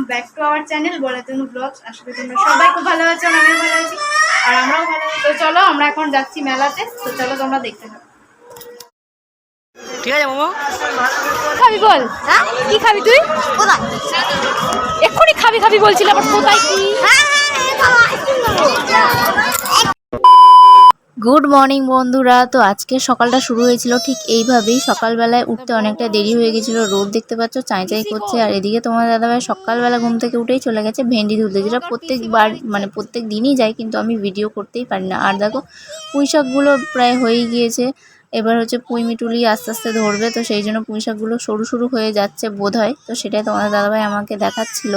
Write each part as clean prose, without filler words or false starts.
Back to our channel বলাতনু blogs. আশা করি তোমরা সবাই খুব ভালো আছো, আমিও ভালো আছি আর আমরাও ভালো আছি। তো চলো আমরা এখন যাচ্ছি মেলাতে, তো চলো তোমরা দেখতে থাকো। ঠিক আছে মোমো খাবি বল? হ্যাঁ কি খাবি তুই? কোথায় এক্ষুনি খাবি খাবি বলছিল, আবার কোথায় কি? গুড মর্নিং বন্ধুরা। তো আজকে সকালটা শুরু হয়েছিল ঠিক এইভাবেই। সকালবেলায় উঠতে অনেকটা দেরি হয়ে গেছিল, রোদ দেখতে পাচ্ছ চাই চাই করছে। আর এদিকে তোমার দাদাভাই সকালবেলা ঘুম থেকে উঠেই চলে গেছে ভেন্ডি তুলতে, যেটা প্রত্যেকবার মানে প্রত্যেক দিনই যায়, কিন্তু আমি ভিডিও করতেই পারি না। আর দেখো পুঁই শাকগুলো প্রায় হয়েই গিয়েছে, এবার হচ্ছে পুঁই মিটুলি আস্তে আস্তে ধরবে, তো সেই জন্য পুঁই শাকগুলো সরু সরু হয়ে যাচ্ছে বোধ হয়। তো সেটাই তোমার দাদাভাই আমাকে দেখাচ্ছিল।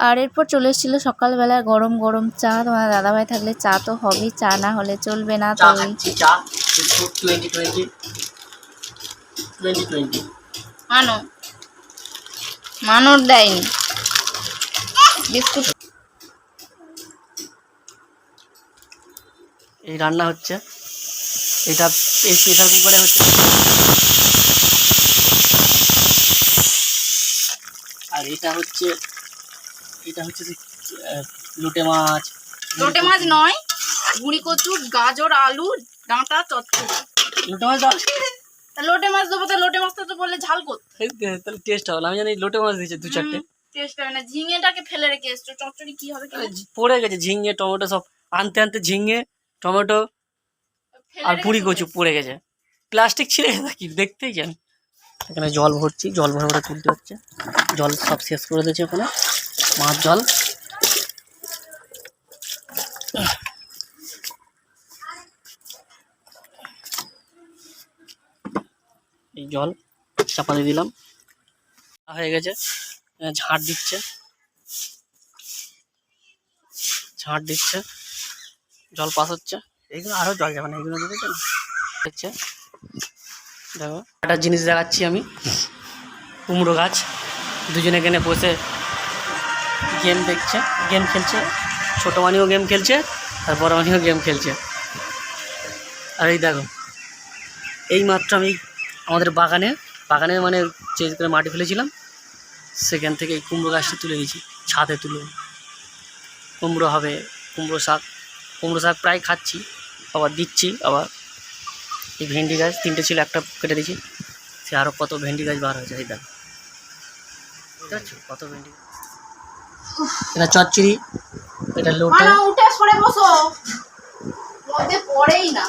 আর এরপর চলে এসেছিলো সকালবেলা গরম গরম চা। তোমার দাদাভাই থাকলে চা তো হবেই, চা না হলে চলবে না। তো মানর দেয়নি বিস্কুট। এই রান্না হচ্ছে, এটা এই প্রেসার কুকারে হচ্ছে। আর এটা হচ্ছে লোটে মাছ। লোটে মাছ নয়, গুঁড়ি কচু, গাজর, আলু, ডাঁটা, চচ্চড়ি। লোটে মাছ দাও। লোটে মাছ দেবো তো, লোটে মাছটা তো বললে ঝাল করতে, তাহলে টেস্ট হবে না। আমি জানি লোটে মাছ দিয়েছে দু চারটে, টেস্ট হবে না। ঝিঙেটাকে ফেলে রেখে এসছো, চচ্চড়ি কি হবে? পড়ে গেছে ঝিঙে টমেটো সব আনতে আনতে, ঝিঙে টমেটো আর পুরি কচু পড়ে গেছে। প্লাস্টিক ছিঁড়ে গেছে কি দেখতেই চান। এখানে জল ভরছি, জল ভরে ভরে তুলতে হচ্ছে। জল সব শেষ করে দিয়েছে ওখানে, মাছ জল। এই জল চাপা দিয়ে দিলাম, হয়ে গেছে। ঝাঁট দিচ্ছে, জল পাস হচ্ছে। এইগুলো আরও জল যাবে না, এইগুলো দেখেছেন হচ্ছে। দেখো একটা জিনিস দেখাচ্ছি আমি, কুমড়ো গাছ। দুজনে এখানে বসে গেম দেখছে, গেম খেলছে। ছোটো মানিও গেম খেলছে আর বড় মানিও গেম খেলছে। আর এই দেখো, এই মাত্র আমি আমাদের বাগানে মানে যে করে মাটি ফেলেছিলাম সেখান থেকে এই কুমড়ো গাছটা তুলে দিয়েছি, ছাদে তুলে। কুমড়ো হবে, কুমড়ো শাক প্রায় খাচ্ছি, আবার দিচ্ছি। আবার এই ভেন্ডি গাছ তিনটে ছিল, একটা কেটে দিয়েছি। সে আরও কত ভেন্ডি গাছ বার হয়েছে, এই দেখো কত ভেন্ডি। এটা চচ্চড়ি, এটা লোটে। উঠে সরে বসো, মধ্যে পড়েই না।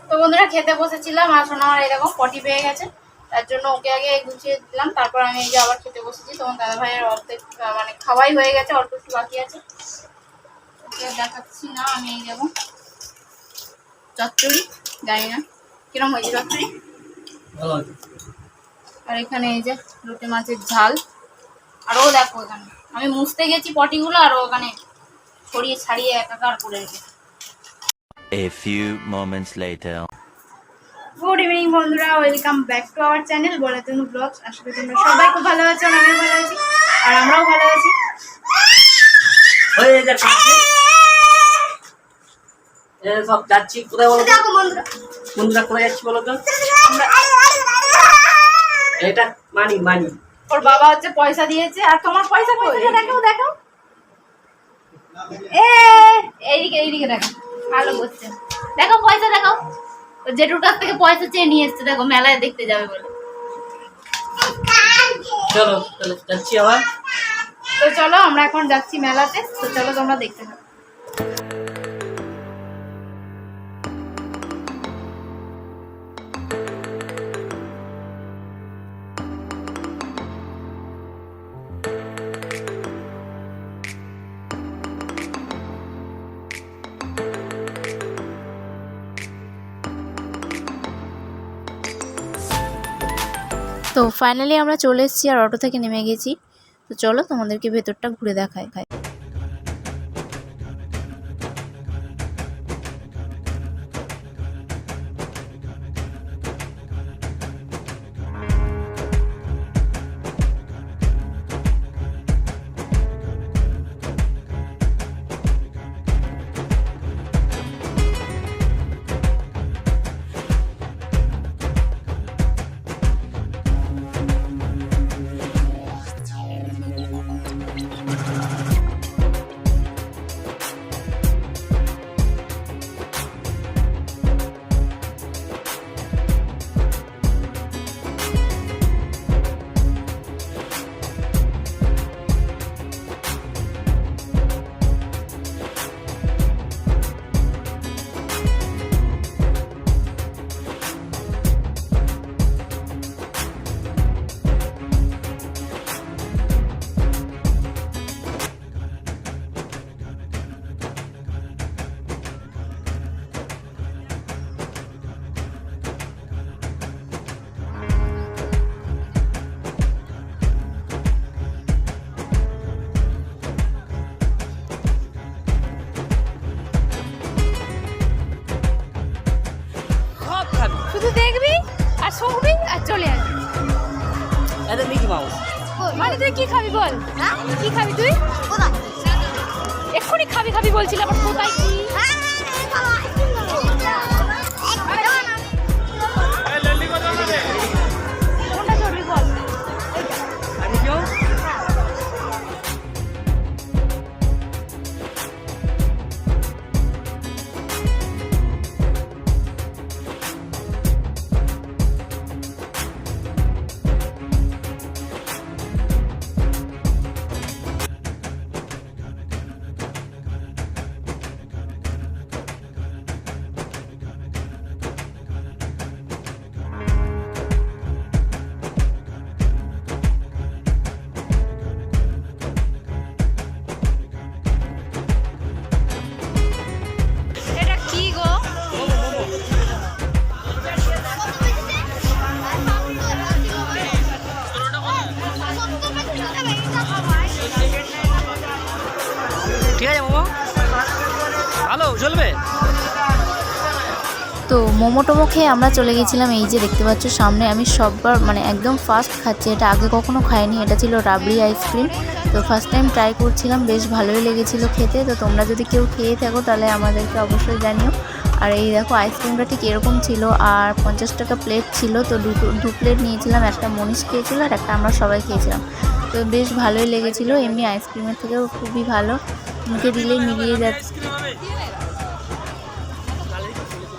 তো বন্ধুরা খেতে বসেছিলাম, আর শোনা আমার এরকম পটি পেয়ে গেছে, তার জন্য ওকে আগে গুছিয়ে দিলাম। তারপর আমি এই যে আবার খেতে বসেছি। তোমার দাদা ভাইয়ের অর্ধেক মানে খাওয়াই হয়ে গেছে, অল্প একটু বাকি আছে, ওকে দেখাচ্ছি না। আমি এই যাবো চচ্চড়ি, জানি না কিরম হয়েছে চচ্চড়ি। আর এখানে এই যে লোটে মাছের ঝাল। আর ও দেখো এখানে আমি মুছতে গেছি পটিগুলো, আর ওখানে ছড়িয়ে ছাড়িয়ে একাকার করে রেখেছে। A few moments later. Good evening বন্ধুরা, welcome back to our channel বলাতনু ব্লগস। আশা করি তোমরা সবাই খুব ভালো আছো, আমিও ভালো আছি আর আমরাও ভালো আছি। সব যাচ্ছি কোথায় বলো বন্ধুরা, কোথায় যাচ্ছি বলো তো? এটা মানি ওর বাবা হচ্ছে পয়সা দিয়েছে, আর তোমার পয়সা কই? দেখো এইদিকে দেখো, ভালো করছে। দেখো পয়সা দেখো, জেঠুর কাছ থেকে পয়সা চেয়ে নিয়ে এসছে, দেখো মেলায় দেখতে যাবে বলে। চলো যাচ্ছি আবার। তো চলো আমরা এখন যাচ্ছি মেলাতে, তো চলো তোমরা দেখতে থাকো। তো ফাইনালি আমরা চলে এসেছি আর অটো থেকে নেমে গেছি। তো চলো তোমাদেরকে ভেতরটা ঘুরে দেখাই। মানে তুই কি খাবি বল? কি খাবি তুই? এক্ষুনি খাবি খাবি বলছিল, আবার কোথায় কি? কোনটা চড়বি বল? এটা কি গো? ঠিক আছে মোমো, ভালো চলবে। তো মোমো টোমো খেয়ে আমরা চলে গেছিলাম। এই যে দেখতে পাচ্ছ সামনে, আমি সববার মানে একদম ফার্স্ট খাচ্ছি, এটা আগে কখনো খাইনি। এটা ছিল রাবড়ি আইসক্রিম, তো ফার্স্ট টাইম ট্রাই করছিলাম, বেশ ভালোই লেগেছিলো খেতে। তো তোমরা যদি কেউ খেয়ে থাকো তাহলে আমাদেরকে অবশ্যই জানিও। আর এই দেখো আইসক্রিমটা ঠিক এরকম ছিল, আর 50 টাকা প্লেট ছিল। তো দু প্লেট নিয়েছিলাম, একটা মনীষ খেয়েছিল আর একটা আমরা সবাই খেয়েছিলাম। তো বেশ ভালোই লেগেছিলো, এমনি আইসক্রিমের থেকেও খুবই ভালো, মুখে দিলেই মিলিয়ে যাচ্ছে।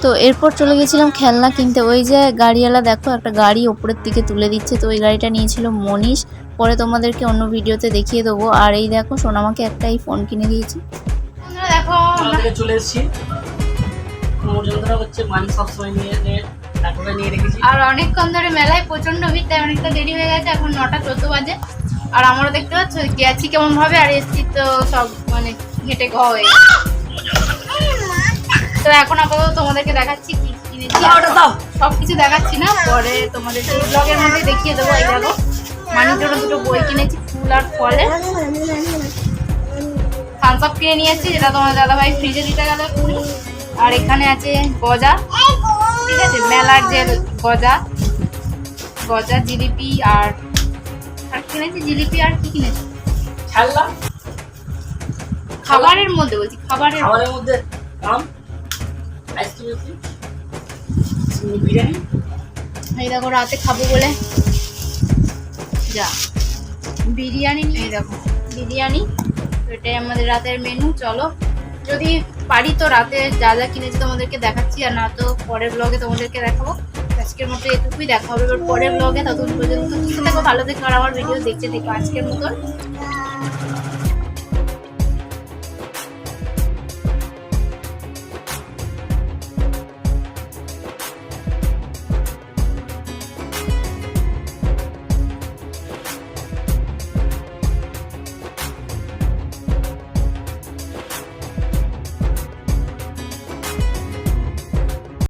তো এরপর চলে গেছিলাম খেলনা কিনতে। ওই যে গাড়িওয়ালা দেখো একটা গাড়ি ওপরের দিকে তুলে দিচ্ছে, তো ওই গাড়িটা নিয়েছিল মনীষ, পরে তোমাদেরকে অন্য ভিডিওতে দেখিয়ে দেবো। আর এই দেখো সোনামাকে একটা এই ফোন কিনে দিয়েছি। দেখো আমাদেরকে চলে এসেছি, কোমর যন্ত্রণা হচ্ছে, মানি সবসময় নিয়ে তারপরে নিয়ে রেখেছি। আর অনেকক্ষণ ধরে মেলায় প্রচন্ড ভিড়, তাই অনেকটা দেরি হয়ে গেছে, এখন 9:14 বাজে। আর আমারও দেখতে পাচ্ছ গেছি কেমন ভাবে, আর এসছি তো সব মানে ঘেটে ঘ হয়ে গেছে। তো এখন আপাতত তোমাদেরকে দেখাচ্ছি কি কিনেছি, সব কিছু দেখাচ্ছি না, পরে তোমাদেরকে ব্লগের মধ্যে দেখিয়ে দেবো। এই দেখো মানির জন্য দুটো বই কিনেছি, ফুল আর ফলে। থামস আপ কিনে নিয়েছি, যেটা তোমার দাদাভাই ফ্রিজে দিতে গেল এক্ষুনি। আর এখানে আছে গজা, ঠিক আছে, মেলার যে গজা গজা জিলিপি, আর কিনেছি জিলিপি। আর কি কিনেছি? খেলনা খাবারের মধ্যে বলছি, খাবারের মধ্যে আম, আইসক্রিম, বিরিয়ানি। এই দেখো রাতে খাবো বলে যা বিরিয়ানি, এই দেখো বিরিয়ানি, এটাই আমাদের রাতের মেনু। চলো যদি পারি তো রাতে যা যা কিনেছি তোমাদেরকে দেখাচ্ছি, আর না তো পরের ব্লগে তোমাদেরকে দেখাবো। আজকের মতো এটুকুই, দেখা হবে এবার পরের ব্লগে। ততক্ষণ পর্যন্ত সুস্থ থেকো, ভালো থেকো, আর আমার ভিডিও দেখতে থেকো। আজকের মতন